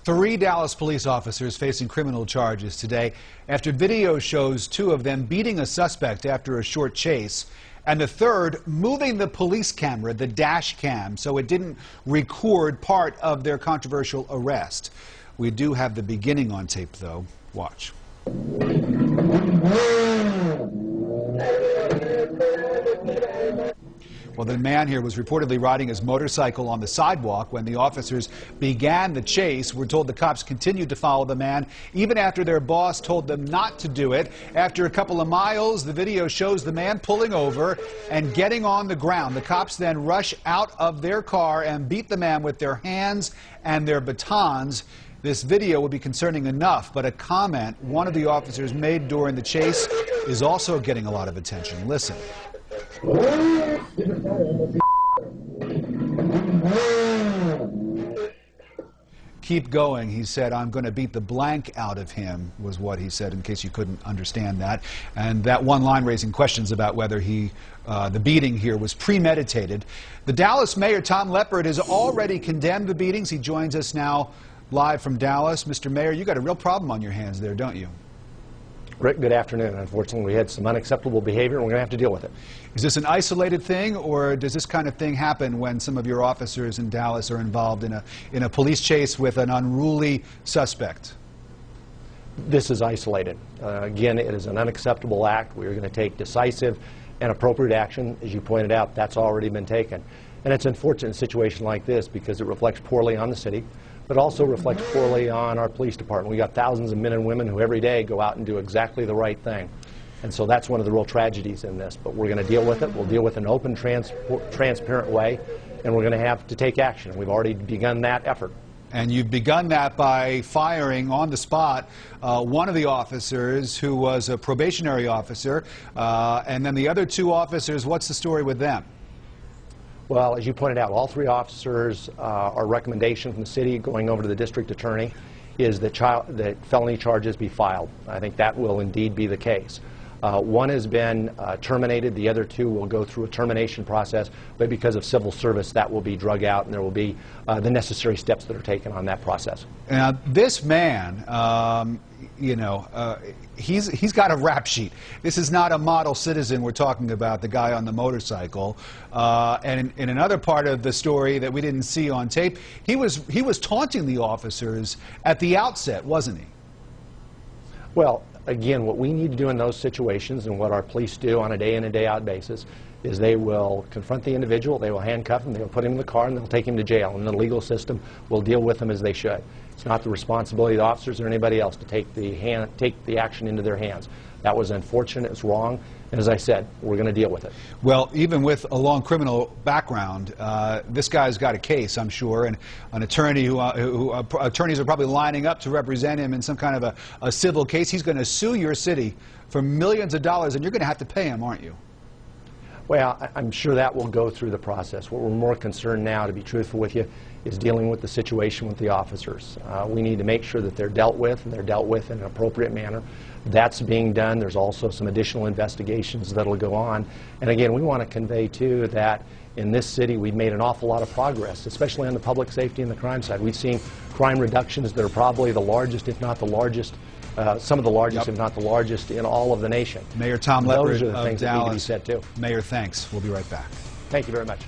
Three Dallas police officers facing criminal charges today after video shows two of them beating a suspect after a short chase, and the third moving the police camera, the dash cam, so it didn't record part of their controversial arrest. We do have the beginning on tape, though. Watch. Well, the man here was reportedly riding his motorcycle on the sidewalk when the officers began the chase. We're told the cops continued to follow the man even after their boss told them not to do it. After a couple of miles, the video shows the man pulling over and getting on the ground. The cops then rush out of their car and beat the man with their hands and their batons. This video will be concerning enough, but a comment one of the officers made during the chase is also getting a lot of attention. Listen. Keep going, he said. I'm going to beat the blank out of him, was what he said, in case you couldn't understand that. And that one line raising questions about whether the beating here was premeditated. The Dallas Mayor, Tom Leppert, has already condemned the beatings. He joins us now live from Dallas. Mr. Mayor, you got a real problem on your hands there, don't you? Rick, good afternoon. Unfortunately, we had some unacceptable behavior, and we're going to have to deal with it. Is this an isolated thing, or does this kind of thing happen when some of your officers in Dallas are involved in a police chase with an unruly suspect? This is isolated. Again, it is an unacceptable act. We are going to take decisive and appropriate action. As you pointed out, that's already been taken. And it's unfortunate in a situation like this because it reflects poorly on the city, but also reflects poorly on our police department. We got thousands of men and women who every day go out and do exactly the right thing. And so that's one of the real tragedies in this. But we're going to deal with it. We'll deal with it in an open, transparent way, and we're going to have to take action. We've already begun that effort. And you've begun that by firing on the spot one of the officers who was a probationary officer, and then the other two officers, what's the story with them? Well, as you pointed out, all three officers, our recommendation from the city going over to the district attorney is that felony charges be filed. I think that will indeed be the case. One has been terminated. The other two will go through a termination process, but because of civil service, that will be drug out, and there will be the necessary steps that are taken on that process. Now, this man, he's got a rap sheet. This is not a model citizen we're talking about, the guy on the motorcycle. And in another part of the story that we didn't see on tape, he was taunting the officers at the outset, wasn't he? Well, again, what we need to do in those situations, and what our police do on a day in and day out basis, is they will confront the individual, they will handcuff him, they will put him in the car, and they'll take him to jail. And the legal system will deal with him as they should. It's not the responsibility of the officers or anybody else to take the action into their hands. That was unfortunate, it's wrong, and as I said, we're going to deal with it. Well, even with a long criminal background, this guy's got a case, I'm sure, and an attorney attorneys are probably lining up to represent him in some kind of a civil case. He's going to sue your city for millions of dollars, and you're going to have to pay him, aren't you? Well, I'm sure that will go through the process. What we're more concerned now, to be truthful with you, is dealing with the situation with the officers. We need to make sure that they're dealt with, and they're dealt with in an appropriate manner. That's being done. There's also some additional investigations that will go on. And again, we want to convey, too, that in this city we've made an awful lot of progress, especially on the public safety and the crime side. We've seen crime reductions that are probably the largest, if not the largest, some of the largest, if not the largest, in all of the nation. Mayor Tom Leppert Those are the things of Dallas. that need to be said, too. Mayor, thanks. We'll be right back. Thank you very much.